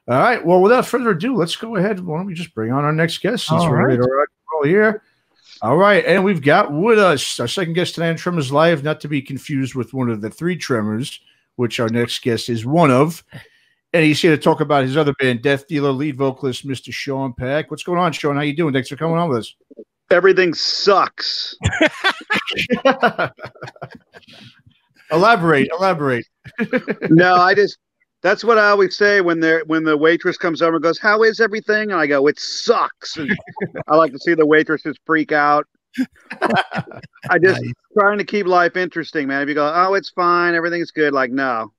All right. Well, without further ado, let's go ahead. Why don't we just bring on our next guest since we're ready to roll here? All right. And we've got with us our second guest today on Tremors Live, not to be confused with one of the three Tremors, which our next guest is one of. And he's here to talk about his other band, Death Dealer, lead vocalist, Mr. Sean Peck. What's going on, Sean? How you doing? Thanks for coming on with us. Everything sucks. Elaborate. No, that's what I always say when the waitress comes over and goes, "How is everything?" And I go, "It sucks." And I like to see the waitresses freak out. I just trying to keep life interesting, man. If you go, "Oh, it's fine, everything's good," like, no.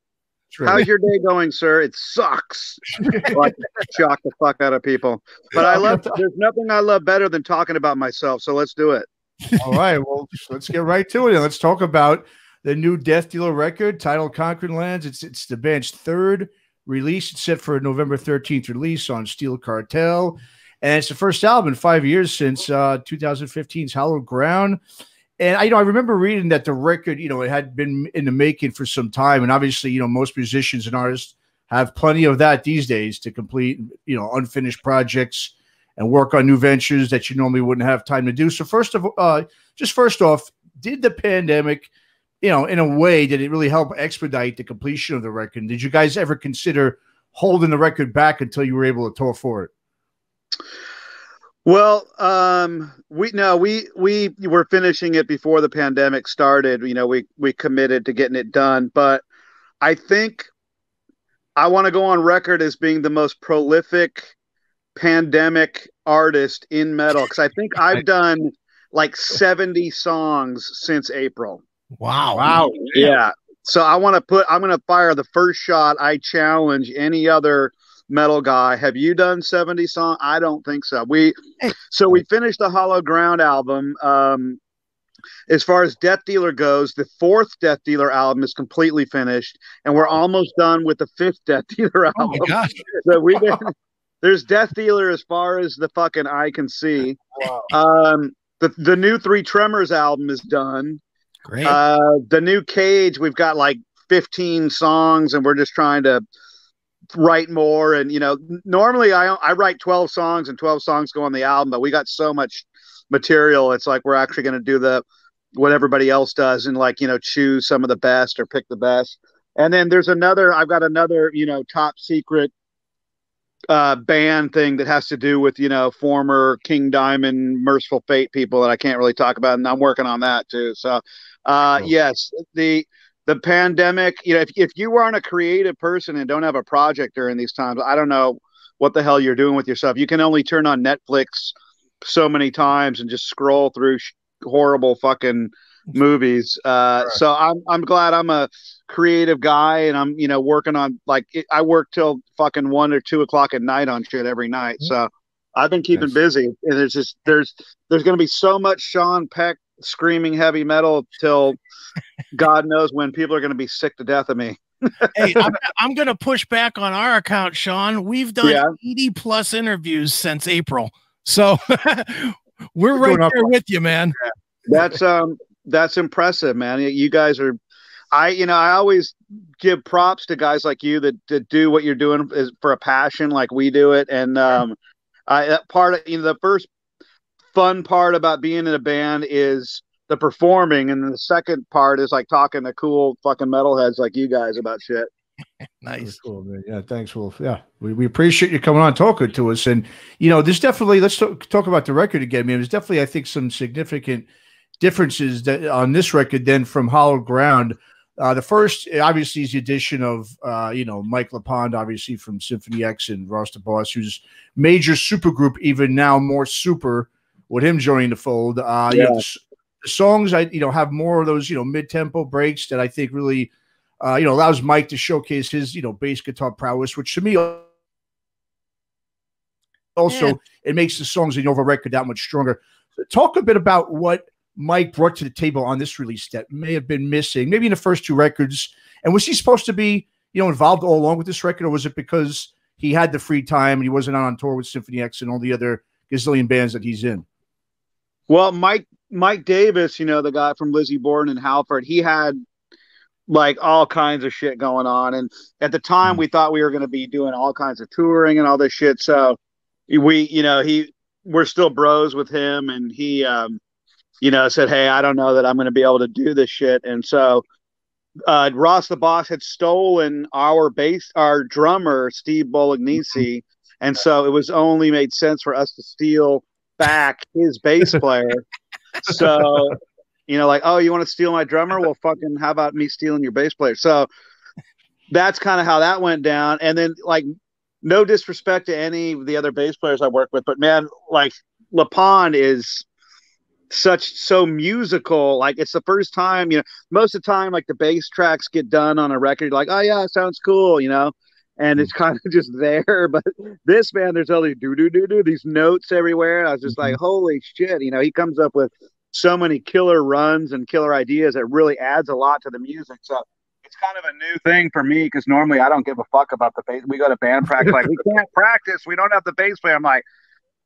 How's your day going, sir? It sucks. Like, shock the fuck out of people. But there's nothing I love better than talking about myself. So let's do it. All right. Well, let's get right to it. And let's talk about the new Death Dealer record titled Conquering Lands. It's the band's third release. It's set for a November 13th release on Steel Cartel. And it's the first album in 5 years since 2015's Hallowed Ground. And I remember reading that the record, it had been in the making for some time. And obviously, most musicians and artists have plenty of that these days to complete, unfinished projects and work on new ventures that you normally wouldn't have time to do. So first off, did the pandemic, in a way, did it really help expedite the completion of the record? Did you guys ever consider holding the record back until you were able to tour for it? Well, we were finishing it before the pandemic started. We committed to getting it done, but I think I want to go on record as being the most prolific pandemic artist in metal, because I think I've done like 70 songs since April. Wow. Yeah. So I'm going to fire the first shot. I challenge any other metal guy. Have you done 70 songs? I don't think so. We finished the Hallowed Ground album. As far as Death Dealer goes, the fourth Death Dealer album is completely finished, and we're almost done with the fifth Death Dealer album. Oh my gosh. So there's Death Dealer as far as the fucking eye can see. Wow. The new Three Tremors album is done. Great. The new Cage, we've got like 15 songs, and we're just trying to write more. And normally I write 12 songs and 12 songs go on the album, but we got so much material, it's like we're actually going to do what everybody else does and choose some of the best or pick the best. And then I've got another top secret band thing that has to do with former King Diamond, Merciful Fate people that I can't really talk about, and I'm working on that too. So yes, the pandemic, if you aren't a creative person and don't have a project during these times, I don't know what the hell you're doing with yourself. You can only turn on Netflix so many times and just scroll through horrible fucking movies. So I'm glad I'm a creative guy, and I'm, working on, I work till fucking 1 or 2 o'clock at night on shit every night. So I've been keeping busy, and there's going to be so much Sean Peck screaming heavy metal till God knows when people are going to be sick to death of me. Hey, I'm going to push back on our account, Sean. We've done 80 plus interviews since April. So we're right there with you, man. That's impressive, man. You guys are, I always give props to guys like you that do what you're doing is for a passion, like we do it. And the first fun part about being in a band is the performing, and then the second part is like talking to cool fucking metalheads like you guys about shit. Nice. Cool, man. Yeah, thanks, Wolf. Yeah, we appreciate you coming on talking to us. And there's definitely, let's talk about the record again, man. There's definitely, I think, some significant differences that on this record than from Hallowed Ground. The first, obviously, is the addition of Mike LaPond, obviously from Symphony X, and Ross the Boss, who's major supergroup, even now more super with him joining the fold. The songs have more of those mid-tempo breaks that I think really allows Mike to showcase his bass guitar prowess, which to me also it makes the songs in the overall record that much stronger. Talk a bit about what Mike brought to the table on this release that may have been missing, maybe in the first two records. And was he supposed to be involved all along with this record, or was it because he had the free time and he wasn't out on tour with Symphony X and all the other gazillion bands that he's in? Well, Mike Davis, the guy from Lizzie Borden and Halford, he had like all kinds of shit going on. And at the time we thought we were going to be doing all kinds of touring and all this shit. So we're still bros with him. And he, said, hey, I don't know that I'm going to be able to do this shit. And so Ross the Boss had stolen our drummer, Steve Bolognese. And so it was only made sense for us to steal back his bass player. So, like, oh, you want to steal my drummer? Well, fucking, how about me stealing your bass player? So that's kind of how that went down. And then, like, no disrespect to any of the other bass players I work with, but man, like, LaPond is so musical. Like, it's the first time, most of the time, like, the bass tracks get done on a record, like, oh yeah, it sounds cool, and it's kind of just there. But this, man, there's all these do these notes everywhere. I was just like, holy shit, he comes up with so many killer runs and killer ideas that really adds a lot to the music. So it's kind of a new thing for me, because normally I don't give a fuck about the bass. We go to band practice, like, we can't practice, we don't have the bass player. I'm like,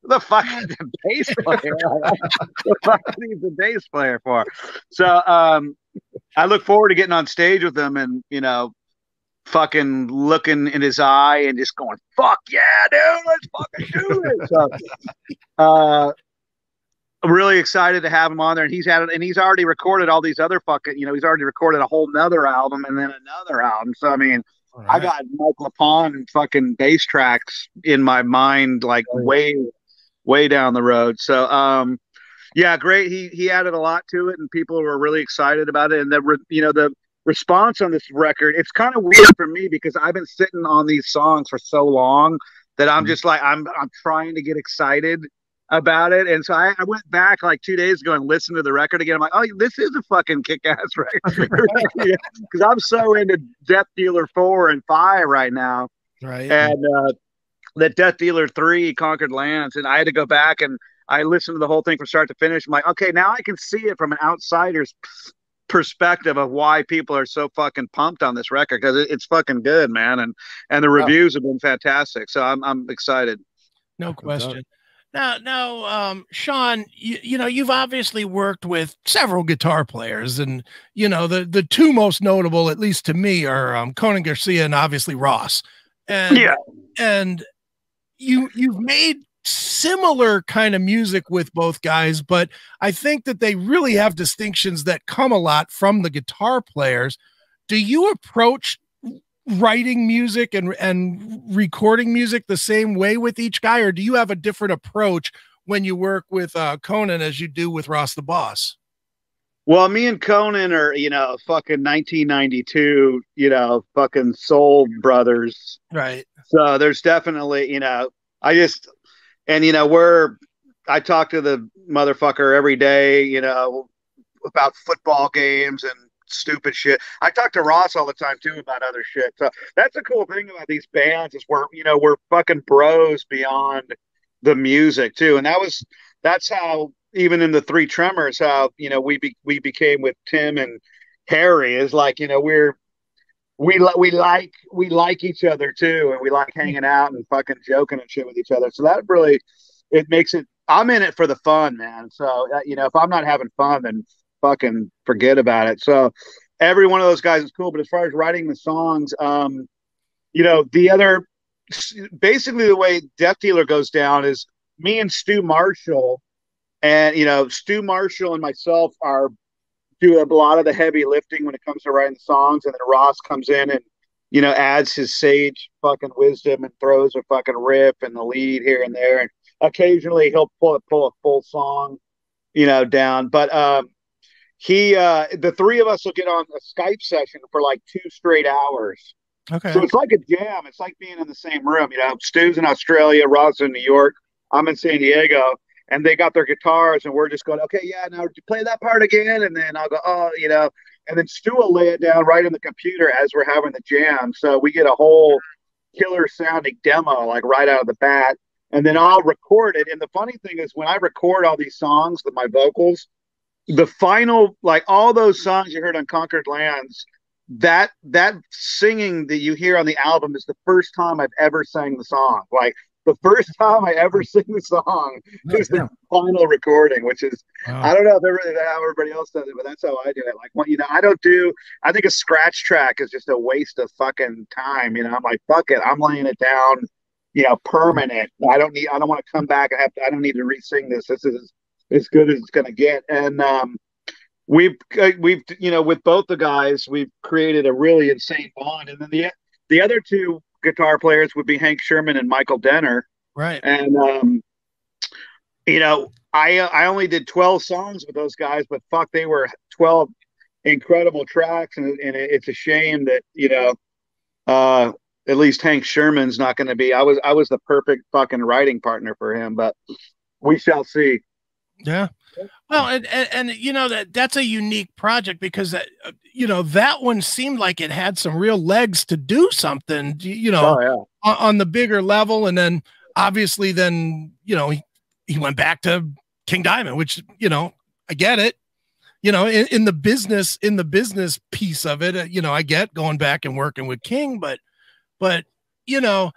the fuck is the bass player? The fuck needs the bass player for? So I look forward to getting on stage with them and, fucking looking in his eye and just going, fuck yeah, dude, let's fucking do it. So I'm really excited to have him on there. And he's already recorded all these other fucking, he's already recorded a whole nother album and then another album. So, I mean, right. I got Mike LaPond fucking bass tracks in my mind, like way down the road. So, yeah, great. He added a lot to it, and people were really excited about it. And the response on this record, it's kind of weird for me, because I've been sitting on these songs for so long that I'm just like, I'm trying to get excited about it. And so I went back like 2 days ago and listened to the record again. I'm like, oh, this is a fucking kick-ass record. Because I'm so into Death Dealer 4 and 5 right now. Right. And that Death Dealer 3, Conquered Lands, and I had to go back and I listened to the whole thing from start to finish. I'm like, okay, now I can see it from an outsider's perspective of why people are so fucking pumped on this record, because it's fucking good, man, and the reviews have been fantastic. So I'm excited. No question. Now, Sean, you've obviously worked with several guitar players, and the two most notable, at least to me, are Conan Garcia and obviously Ross. And you've made similar kind of music with both guys, but I think that they really have distinctions that come a lot from the guitar players. Do you approach writing music and recording music the same way with each guy, or do you have a different approach when you work with Conan as you do with Ross the Boss? Well, me and Conan are, fucking 1992, fucking soul brothers. Right. So there's definitely, I talk to the motherfucker every day, about football games and stupid shit. I talk to Ross all the time too about other shit. So that's a cool thing about these bands, is we're fucking bros beyond the music too. And that's how, even in the Three Tremors, how, we became with Tim and Harry, is like, we like each other too, and we like hanging out and fucking joking and shit with each other. So that really, it makes it, I'm in it for the fun, man. So if I'm not having fun, then fucking forget about it. So every one of those guys is cool. But as far as writing the songs, basically the way Death Dealer goes down is me and Stu Marshall, and Stu Marshall and myself do a lot of the heavy lifting when it comes to writing the songs, and then Ross comes in and adds his sage fucking wisdom and throws a fucking riff and the lead here and there, and occasionally he'll pull a full song down. But the three of us will get on a Skype session for like 2 straight hours. Okay. So it's like a jam. It's like being in the same room. Stu's in Australia, Ross in New York, I'm in San Diego, and they got their guitars, and we're just going, okay, yeah, now play that part again. And then I'll go, oh, and then Stu will lay it down right in the computer as we're having the jam. So we get a whole killer sounding demo, like right out of the bat. And then I'll record it. And the funny thing is, when I record all these songs with my vocals, the final, like all those songs you heard on Conquered Lands, that singing that you hear on the album is the first time I've ever sang the song. Like the first time I ever sing the song is the final recording, which is, I don't know if how everybody else does it, but that's how I do it. Like, what, you know, I think a scratch track is just a waste of fucking time. You know, I'm like, fuck it. I'm laying it down, you know, permanent. I don't want to come back and I don't need to re-sing this. This is as good as it's going to get. And, we've, you know, with both the guys, we've created a really insane bond. And then the other two guitar players would be Hank Sherman and Michael Denner. Right. And, you know, I only did 12 songs with those guys, but fuck, they were 12 incredible tracks. And it's a shame that, you know, at least Hank Sherman's not going to be, I was the perfect fucking writing partner for him, but we shall see. Yeah. Well, and you know, that's a unique project because you know, that one seemed like it had some real legs to do something, you know, on the bigger level. And then obviously then, you know, he went back to King Diamond, which, you know, I get it, you know, in the business piece of it, you know, I get going back and working with King, but, you know,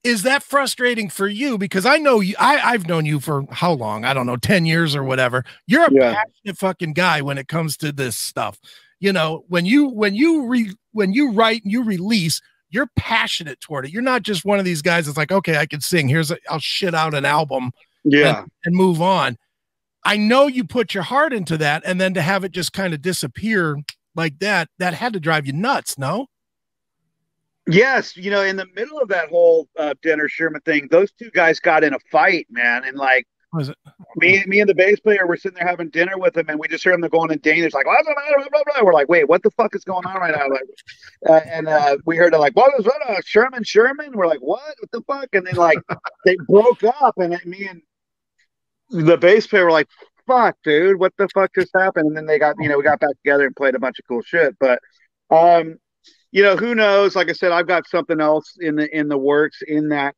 is that frustrating for you? Because I know you, I've known you for how long? I don't know, 10 years or whatever. You're a passionate fucking guy when it comes to this stuff. You know, when you write and you release, you're passionate toward it. You're not just one of these guys that's like, okay, I can sing. I'll shit out an album and move on. I know you put your heart into that, and then to have it just kind of disappear like that had to drive you nuts, no? Yes, you know, in the middle of that whole Denner Sherman thing, those two guys got in a fight, man, and like me and the bass player were sitting there having dinner with them, and we just heard them going in Danish, like, blah, blah, blah, blah, blah. We're like, wait, what the fuck is going on right now? Like, and we heard it like, what is that? Sherman? We're like, what the fuck? And then like they broke up, and me and the bass player were like, fuck, dude, what the fuck just happened? And then they got, you know, we got back together and played a bunch of cool shit, but you know, who knows? Like I said, I've got something else in the works in that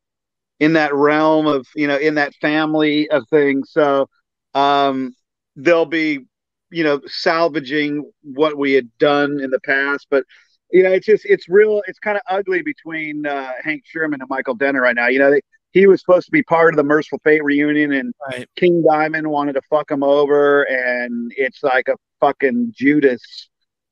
realm of, you know, in that family of things. So they'll be, you know, salvaging what we had done in the past. But, you know, it's kind of ugly between Hank Sherman and Michael Denner right now. You know, he was supposed to be part of the Merciful Fate reunion, and King Diamond wanted to fuck him over, and it's like a fucking Judas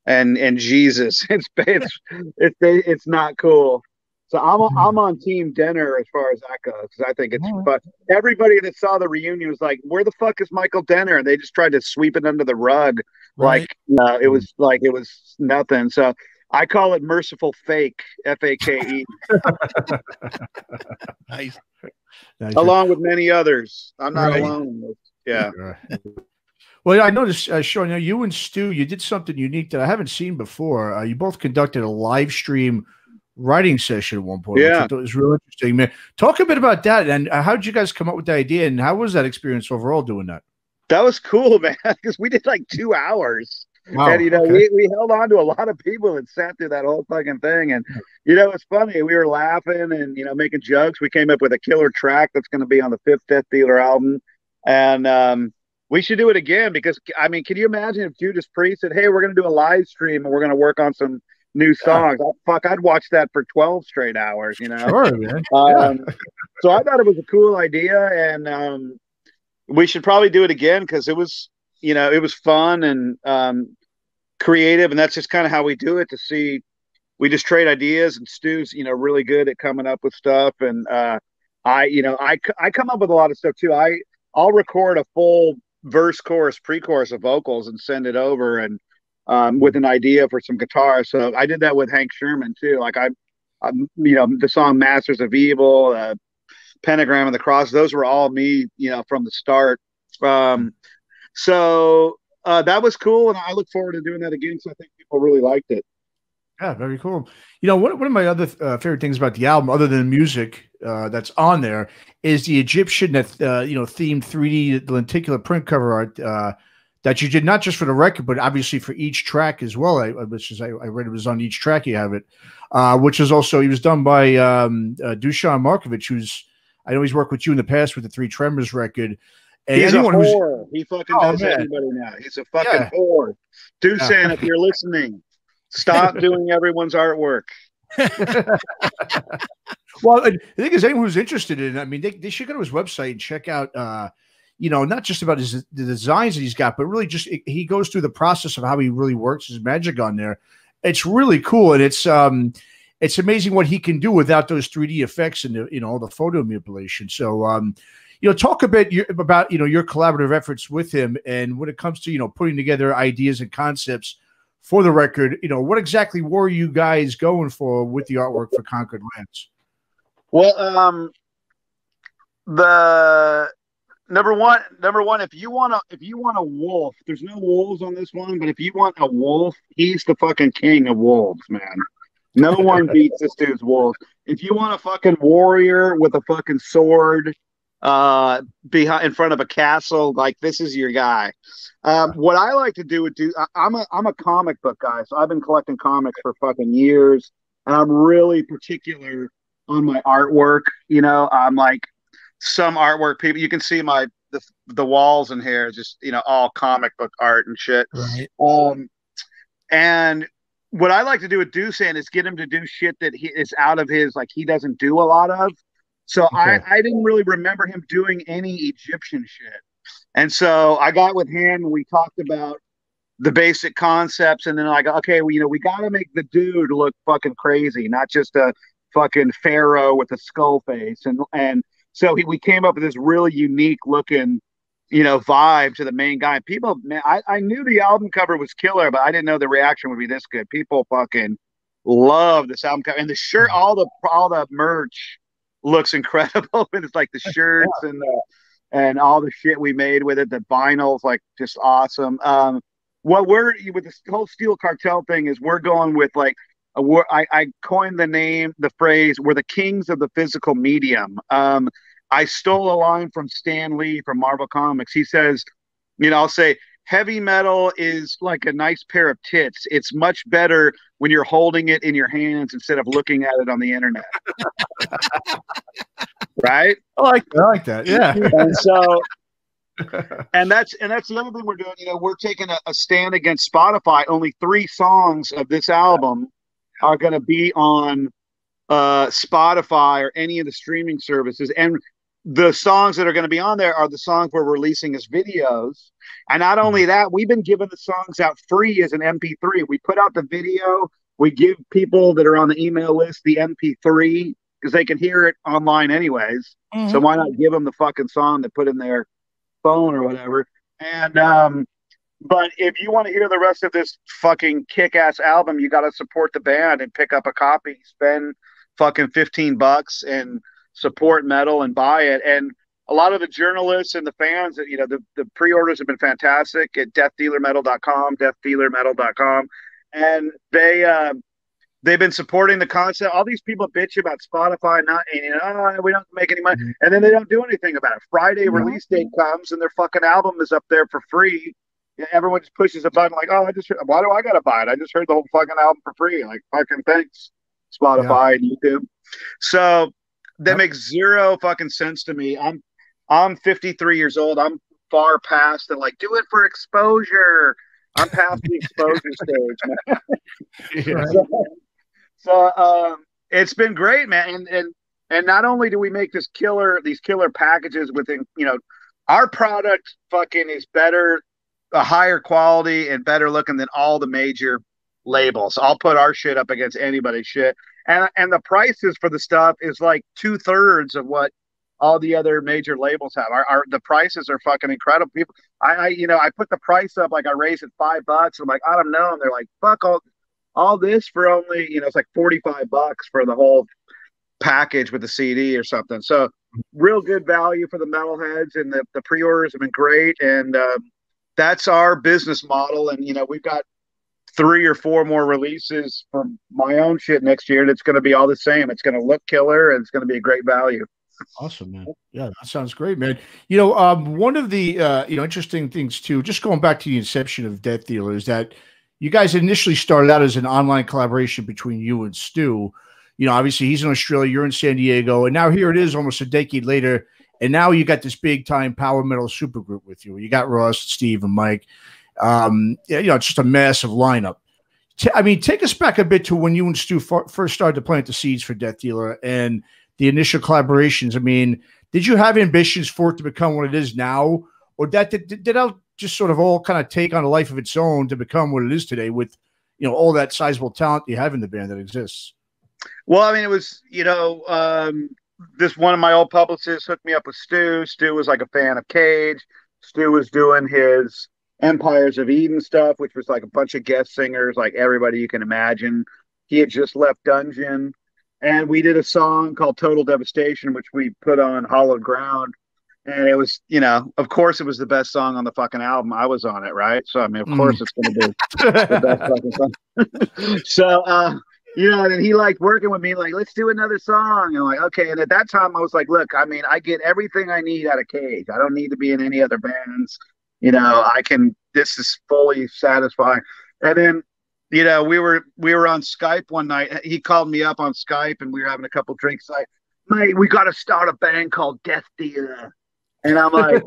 and Jesus. It's not cool. So I'm on Team Denner as far as that goes, because I think it's but everybody that saw the reunion was like, where the fuck is Michael Denner? And they just tried to sweep it under the rug. Like it was nothing. So I call it Merciful Fake, Fake. Nice. Along with many others. I'm not alone in this. Yeah. Well, I noticed, Sean, you and Stu, you did something unique that I haven't seen before. You both conducted a live stream writing session at one point. Yeah. Which I thought was real interesting, man. Talk a bit about that, and how did you guys come up with the idea, and how was that experience overall doing that? That was cool, man, because we did like 2 hours. Wow, and, you know, we held on to a lot of people that sat through that whole fucking thing. And, you know, it's funny. We were laughing and, you know, making jokes. We came up with a killer track that's going to be on the 5th Death Dealer album. And, we should do it again because, I mean, can you imagine if Judas Priest said, hey, we're going to do a live stream and we're going to work on some new songs? Oh, fuck, I'd watch that for 12 straight hours, you know? Sure, man. So I thought it was a cool idea, and we should probably do it again because it was, you know, it was fun and creative, and that's just kind of how we do it. We just trade ideas, and Stu's, you know, really good at coming up with stuff, and I come up with a lot of stuff too. I'll record a full verse, chorus, pre-chorus of vocals and send it over, and with an idea for some guitar. So I did that with Hank Sherman too. Like I you know, the song Masters of Evil, Pentagram and the Cross, those were all me, you know, from the start. So that was cool, and I look forward to doing that again. So I think people really liked it. Yeah, very cool. You know, one of my other favorite things about the album, other than the music that's on there, is the Egyptian themed 3D lenticular print cover art that you did not just for the record, but obviously for each track as well. I read it was on each track. You have it, which is also, he was done by Dusan Markovic, who's, I know he's worked with you in the past with the 3 Tremors record. And he's a whore. He fucking does everybody now. He's a fucking whore. Dusan, if you're listening, stop doing everyone's artwork. Well, the thing is, anyone who's interested in it, I mean, they should go to his website and check out, not just about the designs that he's got, but really just he goes through the process of how he really works his magic on there. It's really cool, and it's amazing what he can do without those 3D effects and the photo manipulation. So, talk a bit about your collaborative efforts with him, and when it comes to putting together ideas and concepts for the record, what exactly were you guys going for with the artwork for Conquered Lands? Well, the number one, if you want a wolf, there's no wolves on this one, but if you want a wolf, he's the fucking king of wolves, man. No one beats this dude's wolf. If you want a fucking warrior with a fucking sword behind in front of a castle, like, this is your guy. What I like to do I'm a comic book guy, so I've been collecting comics for fucking years, and I'm really particular on my artwork. I'm like, some artwork people, you can see the walls in here, just all comic book art and shit. Right. And what I like to do with Doosan is get him to do shit that he is out of his, like, he doesn't do a lot of. So okay. I didn't really remember him doing any Egyptian shit. And so I got with him and we talked about the basic concepts, and then I go, okay, well, we got to make the dude look fucking crazy, not just a fucking pharaoh with a skull face. And so we came up with this really unique looking, vibe to the main guy. People, man, I knew the album cover was killer, but I didn't know the reaction would be this good. People fucking love this album cover, and the shirt, all the merch looks incredible. It's like the shirts and all the shit we made with it. The vinyl's like just awesome. What we're with this whole Steel Cartel thing is we're going with like I coined the phrase, we're the kings of the physical medium. I stole a line from Stan Lee from Marvel Comics. He says, I'll say, heavy metal is like a nice pair of tits. It's much better when you're holding it in your hands instead of looking at it on the internet. Right? I like that. Yeah. And so, and that's the other thing we're doing. We're taking a stand against Spotify. Only 3 songs of this album are going to be on Spotify or any of the streaming services. And the songs that are going to be on there are the songs we're releasing as videos. And not only that, we've been giving the songs out free as an MP3. We put out the video. We give people that are on the email list the MP3 because they can hear it online anyways. Mm-hmm. So why not give them the fucking song to put in their phone or whatever? And but if you want to hear the rest of this fucking kick-ass album, you got to support the band and pick up a copy. Spend fucking $15 and support metal and buy it. And a lot of the journalists and the fans, the pre-orders have been fantastic at deathdealermetal.com, and they've been supporting the concept. All these people bitch about Spotify we don't make any money, and then they don't do anything about it. Friday release date comes and their fucking album is up there for free. Everyone just pushes a button like, why do I gotta buy it? I just heard the whole fucking album for free. Like, fucking thanks, Spotify and YouTube. So that makes zero fucking sense to me. I'm 53 years old. I'm far past the do it for exposure. I'm past the exposure stage, man. So it's been great, man. And not only do we make these killer packages within, our product fucking is better, a higher quality and better looking than all the major labels. I'll put our shit up against anybody's shit. And the prices for the stuff is like 2/3 of what all the other major labels have. The prices are fucking incredible. People, I put the price up, like I raised it $5. I'm like, I don't know. And they're like, fuck all this for only, it's like $45 for the whole package with the CD or something. So real good value for the metalheads, and the pre-orders have been great. And that's our business model. And, we've got 3 or 4 more releases for my own shit next year, and it's going to be all the same. It's going to look killer, and it's going to be a great value. Awesome, man. Yeah, that sounds great, man. One of the interesting things too, just going back to the inception of Death Dealer, is that you guys initially started out as an online collaboration between you and Stu. Obviously he's in Australia, you're in San Diego, and now here it is almost a decade later, and now you got this big time power metal supergroup with you. You got Ross, Steve, and Mike. It's just a massive lineup. Take us back a bit to when you and Stu first started to plant the seeds for Death Dealer, and the initial collaborations. I mean, did you have ambitions for it to become what it is now, or that did that just sort of all kind of take on a life of its own to become what it is today with, you know, all that sizable talent you have in the band that exists? Well, I mean, it was, you know, this one of my old publicists hooked me up with Stu. Stu was like a fan of Cage. Stu was doing his Empires of Eden stuff, which was like a bunch of guest singers, like everybody you can imagine. He had just left Dungeon. And we did a song called Total Devastation, which we put on Hallowed Ground. And it was, you know, of course it was the best song on the fucking album. I was on it, right? So, I mean, of course it's going to be the best fucking song. So, you know, and he liked working with me, like, let's do another song. And I'm like, okay. And at that time I was like, look, I mean, I get everything I need out of Cage. I don't need to be in any other bands. You know, this is fully satisfying. And then, you know, we were on Skype one night. He called me up on Skype and we were having a couple drinks. Like, mate, we got to start a band called Death Dealer. And I'm like,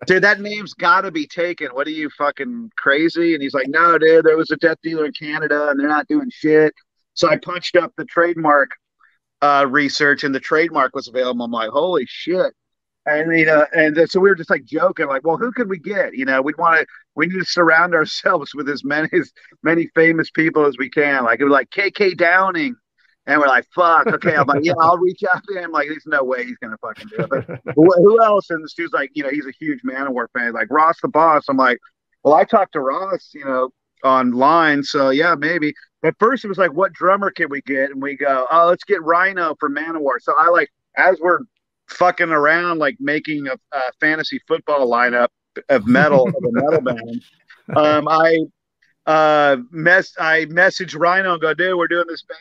dude, that name's got to be taken. What are you, fucking crazy? And he's like, no, dude, there was a Death Dealer in Canada and they're not doing shit. So I punched up the trademark research and the trademark was available. I'm like, holy shit. And, you know, and so we were just like joking, like, well, who could we get? You know, we need to surround ourselves with as many famous people as we can. Like, it was like KK Downing. And we're like, fuck, okay. I'm like, yeah, I'll reach out to him. Like, there's no way he's going to fucking do it. But who else? And this dude's like, you know, he's a huge Manowar fan. Like, Ross the Boss. I'm like, well, I talked to Ross, you know, online. So, yeah, maybe. At first, it was like, what drummer can we get? And we go, oh, let's get Rhino for Manowar. So I like, as we're fucking around, like making a fantasy football lineup of metal, of a metal band, I messaged Rhino and go, dude, we're doing this band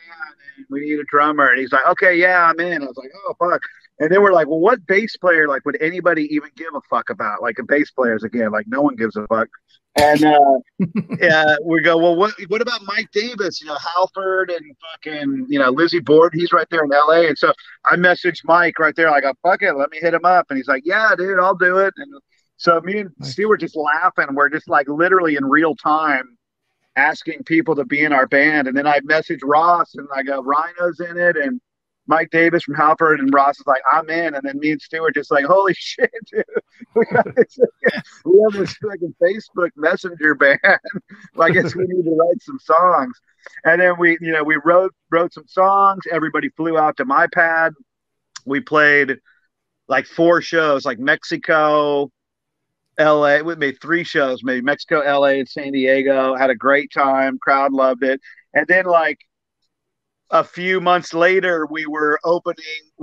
and we need a drummer. And he's like, okay, yeah, I'm in. I was like, oh, fuck. And then we're like, well, what bass player, like, would anybody even give a fuck about? Like, a bass players, again, like, no one gives a fuck. And yeah, we go, well, what about Mike Davis? You know, Halford and fucking, you know, Lizzie Borden, he's right there in LA. And so I messaged Mike right there. I go, fuck it, let me hit him up. And he's like, yeah, dude, I'll do it. And so me and Stu were just laughing. We're just like literally in real time asking people to be in our band. And then I messaged Ross and I go, Rhino's in it and Mike Davis from Halford, and Ross is like, I'm in. And then me and Stu are just like, holy shit, dude. We have this fucking Facebook Messenger band. Well, I guess we need to write some songs. And then we wrote some songs. Everybody flew out to my pad. We played like 4 shows, like Mexico, LA. We made 3 shows, maybe Mexico, LA, and San Diego. Had a great time. Crowd loved it. And then like a few months later, we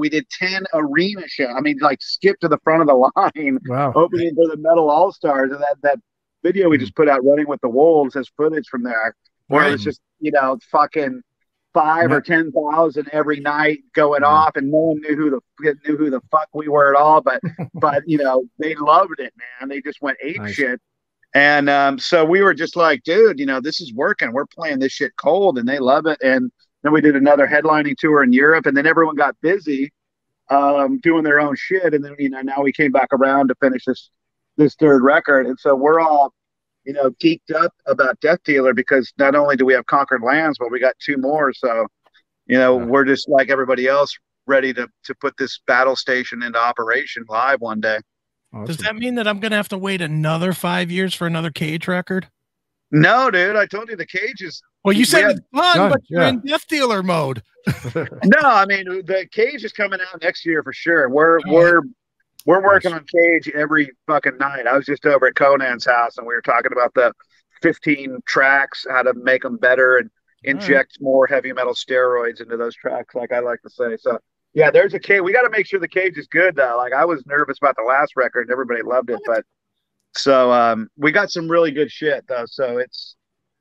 did 10 arena shows. I mean, like, skip to the front of the line. Wow. Opening for the Metal All-Stars. And that video we just put out, Running with the Wolves, has footage from there where it was just, you know, fucking 5 or 10,000 every night going off, and no one knew who the fuck we were at all. But you know, they loved it, man. They just went ape shit. And so we were just like, dude, you know, this is working. We're playing this shit cold, and they love it. And then we did another headlining tour in Europe, and then everyone got busy doing their own shit. And then, you know, now we came back around to finish this third record. And so we're all, you know, geeked up about Death Dealer because not only do we have Conquered Lands, but we got 2 more. So, you know, we're just like everybody else, ready to put this battle station into operation live one day. Does that mean that I'm going to have to wait another 5 years for another Cage record? No, dude, I told you the Cage is. Well, you said it's fun, but you're in Death Dealer mode. No, I mean, the Cage is coming out next year for sure. We're working on Cage every fucking night. I was just over at Conan's house and we were talking about the 15 tracks, how to make them better and inject more heavy metal steroids into those tracks, like I like to say. So yeah, there's a Cage. We got to make sure the Cage is good though. Like, I was nervous about the last record and everybody loved it, but so we got some really good shit though. So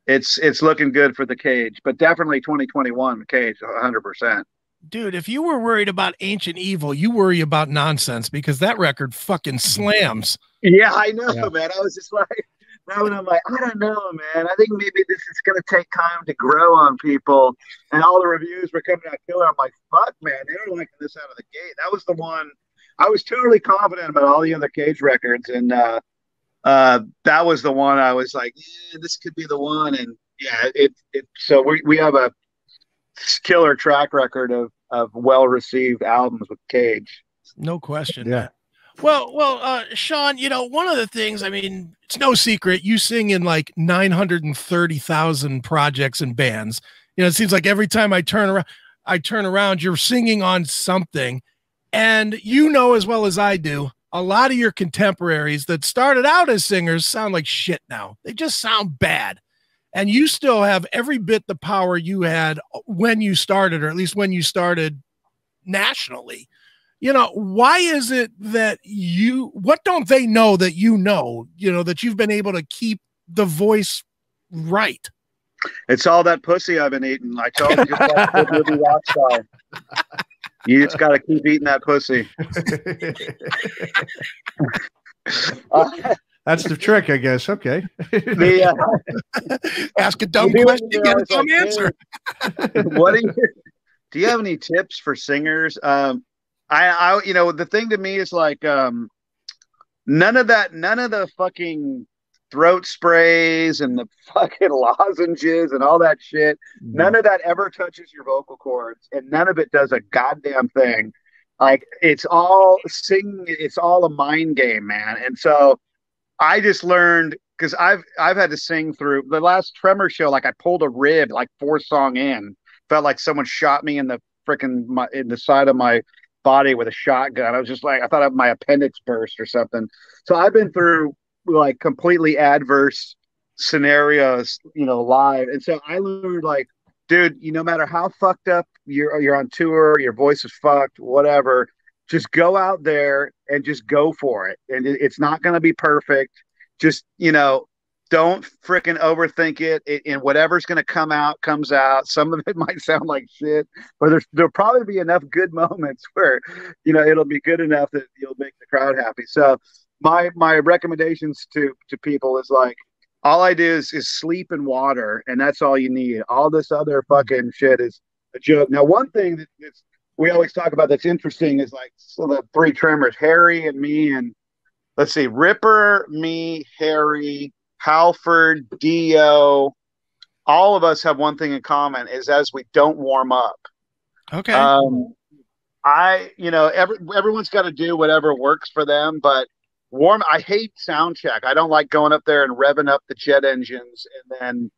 it's looking good for the Cage, but definitely 2021 Cage 100%. Dude, if you were worried about Ancient Evil, you worry about Nonsense, because that record fucking slams. Yeah, I know, man. I was just like, now when I'm like, I don't know, man. I think maybe this is going to take time to grow on people. And all the reviews were coming out killer. I'm like, fuck, man. They were liking this out of the gate. That was the one. I was totally confident about all the other Cage records. And that was the one I was like, yeah, this could be the one. And yeah, so we have a killer track record of of well-received albums with Cage. No question. Yeah. Well, Sean, one of the things, I mean, it's no secret you sing in like 930,000 projects and bands. It seems like every time I turn around, you're singing on something. And as well as I do, a lot of your contemporaries that started out as singers sound like shit now. They just sound bad. And you still have every bit the power you had when you started, or at least when you started nationally. Why is it that what don't they know that that you've been able to keep the voice right? It's all that pussy I've been eating. I told you, just like the movie Rockstar. You just got to keep eating that pussy. That's the trick, I guess. Okay. Ask a dumb question, get a dumb answer. Do you have any tips for singers? The thing to me is like, none of the fucking throat sprays and the fucking lozenges and all that shit. None of that ever touches your vocal cords, and none of it does a goddamn thing. Like, it's all a mind game, man. And so I just learned, because I've had to sing through the last Tremor show. Like, I pulled a rib like 4th song in, felt like someone shot me in the in the side of my body with a shotgun. I was just like, I thought my appendix burst or something. So I've been through like completely adverse scenarios, live. And so I learned, like, dude, no matter how fucked up you're on tour, your voice is fucked, whatever, just go out there and just go for it. And it's not going to be perfect. Just, don't freaking overthink it. And whatever's going to come out, comes out. Some of it might sound like shit, but there'll probably be enough good moments where, it'll be good enough that you'll make the crowd happy. So my recommendations to people is, like, all I do is sleep and water, and that's all you need. All this other fucking shit is a joke. Now, one thing that's we always talk about that's interesting is, like, so the 3 Tremors, Harry and me, and let's see, Ripper, me, Harry, Halford, Dio, all of us have one thing in common, is as we don't warm up. Okay. Everyone's got to do whatever works for them, but I hate sound check. I don't like going up there and revving up the jet engines and then,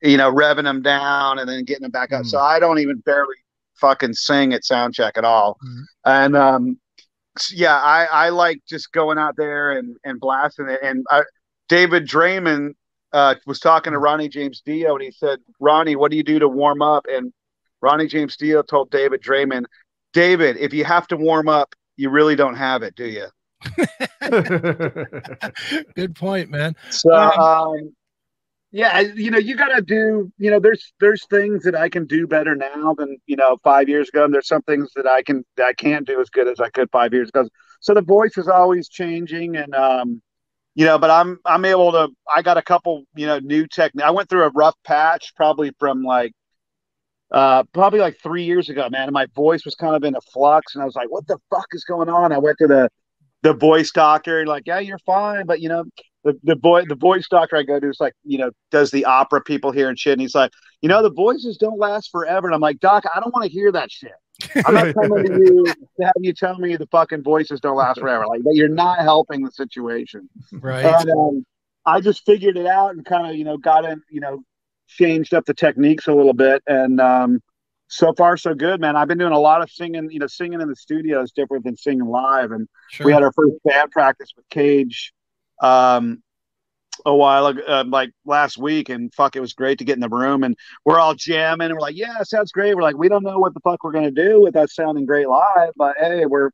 revving them down and then getting them back up. So I don't even barely fucking sing at sound check at all. And I like just going out there and blasting it. And David Draymond was talking to Ronnie James Dio, and he said, Ronnie, what do you do to warm up? And Ronnie James Dio told David Draymond, David, if you have to warm up, you really don't have it, do you? Good point, man. So you gotta do, there's things that I can do better now than 5 years ago, and there's some things that I can't do as good as I could 5 years ago. So the voice is always changing, and but I'm able to. I got a couple new technique. I went through a rough patch probably from like 3 years ago, man, and my voice was kind of in a flux, and I was like, what the fuck is going on? I went to the voice doctor, and like, yeah, you're fine, but the voice doctor I go to is like, does the opera people here and shit, and he's like, the voices don't last forever, and I'm like, Doc, I don't want to hear that shit. I'm not coming to you to have you tell me the fucking voices don't last forever. Like, you're not helping the situation, right? And I just figured it out and kind of got in, changed up the techniques a little bit, and so far so good, man. I've been doing a lot of singing. Singing in the studio is different than singing live, and we had our first band practice with Cage a while ago, like last week, and fuck, it was great to get in the room, and we're all jamming, and we're like, yeah, sounds great. We're like, we don't know what the fuck we're gonna do with us sounding great live, but hey, we're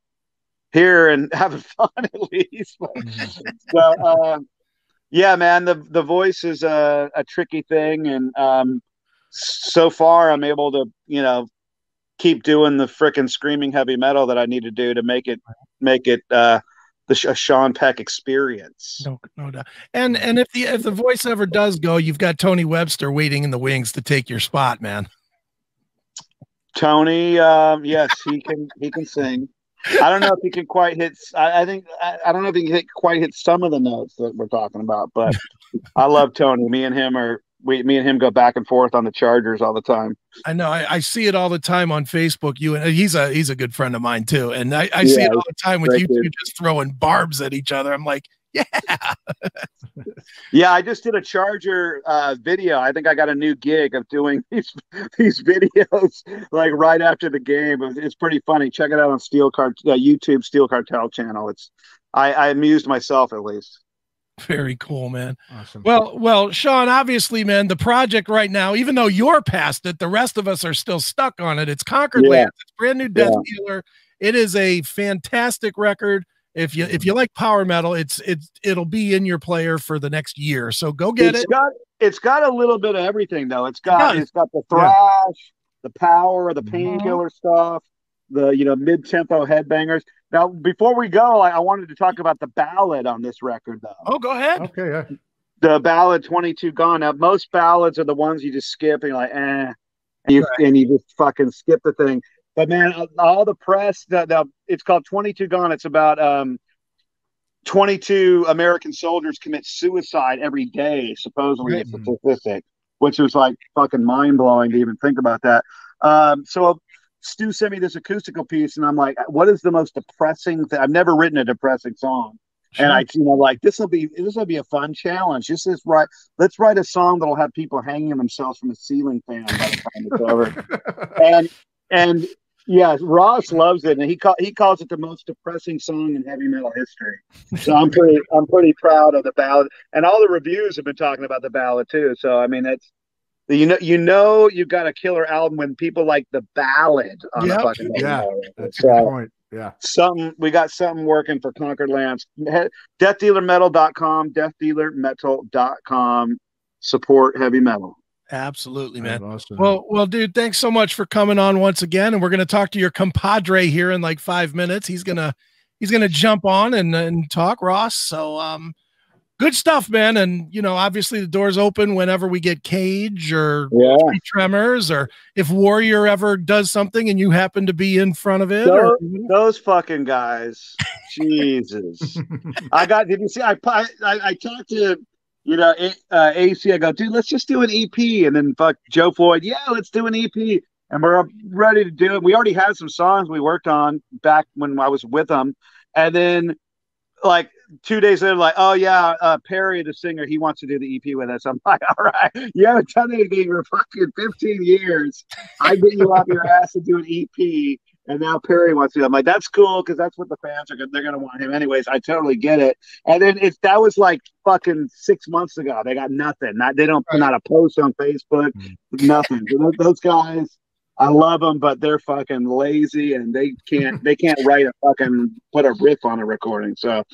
here and having fun at least. So yeah, man, the voice is a tricky thing, and so far I'm able to keep doing the frickin' screaming heavy metal that I need to do to make it a Sean Peck experience. No doubt. And if the voice ever does go, you've got Tony Webster waiting in the wings to take your spot, man. Tony, yes, he can sing. I don't know if he can quite hit. I don't know if he can quite hit some of the notes that we're talking about, but I love Tony. Me and him are me and him go back and forth on the Chargers all the time. I know. I see it all the time on Facebook. You and he's a good friend of mine too. And I see it all the time with you two just throwing barbs at each other. I'm like, yeah. Yeah, I just did a Charger video. I think I got a new gig of doing these videos like right after the game. It's pretty funny. Check it out on YouTube Steel Cartel channel. I amused myself at least. Very cool, man. Awesome. Well, Sean, obviously, man, the project right now, even though you're past it, the rest of us are still stuck on it. It's Conquered Lands. It's brand new Death Dealer. It is a fantastic record. If you like power metal, it'll be in your player for the next year. So go get it. It's got a little bit of everything though. It's got the thrash, the power, the painkiller stuff, the mid-tempo headbangers. Now, before we go, I wanted to talk about the ballad on this record, though. Oh, go ahead. Okay, yeah. The ballad 22 Gone. Now, most ballads are the ones you just skip and you're like, and you just fucking skip the thing. But man, all the press it's called 22 Gone. It's about 22 American soldiers commit suicide every day, supposedly it's a statistic, which was like fucking mind blowing to even think about that. So Stu sent me this acoustical piece, and I'm like, what is the most depressing thing? I've never written a depressing song. Sure. And like, this will be a fun challenge. Let's write a song that'll have people hanging themselves from a ceiling fan by the time it's over. and yeah, Ross loves it, and he calls it the most depressing song in heavy metal history. So I'm pretty proud of the ballad, and all the reviews have been talking about the ballad too. So I mean, it's you've got a killer album when people like the ballad on the fucking album. That's a good point. Yeah. We got something working for Conquered Lands. DeathDealerMetal.com, DeathDealerMetal.com. Support heavy metal. Absolutely, man. Awesome. Well, dude, thanks so much for coming on once again. And we're going to talk to your compadre here in like 5 minutes. He's going to jump on and talk, Ross. So, good stuff, man. And, obviously the door's open whenever we get Cage or Tremors, or if Warrior ever does something and you happen to be in front of it. Those fucking guys. Jesus. Did you see, I talked to, AC, I go, dude, let's just do an EP. And then Joe Floyd. Yeah, let's do an EP. And we're ready to do it. We already had some songs we worked on back when I was with them. And then like 2 days later, like, oh yeah, Perry, the singer, he wants to do the EP with us. I'm like, all right, you haven't done anything for fucking 15 years. I get you off your ass to do an EP, and now Perry wants to do it. I'm like, that's cool, because that's what the fans are going. They're going to want him anyways. I totally get it. And then that was like fucking 6 months ago. They got nothing. They don't put out a post on Facebook. Nothing. Those guys, I love them, but they're fucking lazy, and they can't put a riff on a recording. So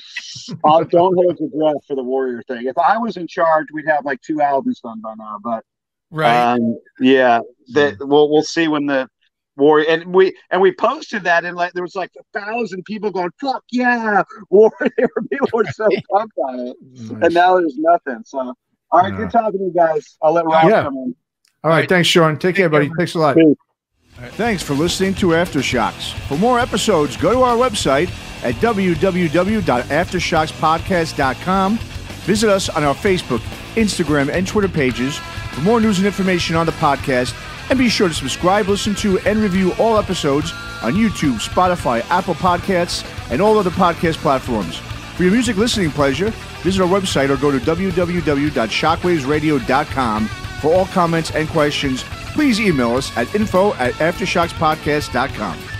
don't hold your breath for the Warrior thing. If I was in charge, we'd have like 2 albums done by now. But we'll see when the Warrior, and we posted that, and like there was like 1,000 people going, fuck yeah, Warrior. People were so pumped on it. Nice. And now there's nothing. So all right, good talking to you guys. I'll let Rob come in. All right, thanks, Sean. Take care, buddy. Thanks a lot. Peace. Thanks for listening to Aftershocks. For more episodes, go to our website at www.aftershockspodcast.com. Visit us on our Facebook, Instagram, and Twitter pages for more news and information on the podcast. And be sure to subscribe, listen to, and review all episodes on YouTube, Spotify, Apple Podcasts, and all other podcast platforms. For your music listening pleasure, visit our website or go to www.shockwavesradio.com. For all comments and questions, please email us at info@aftershockspodcast.com.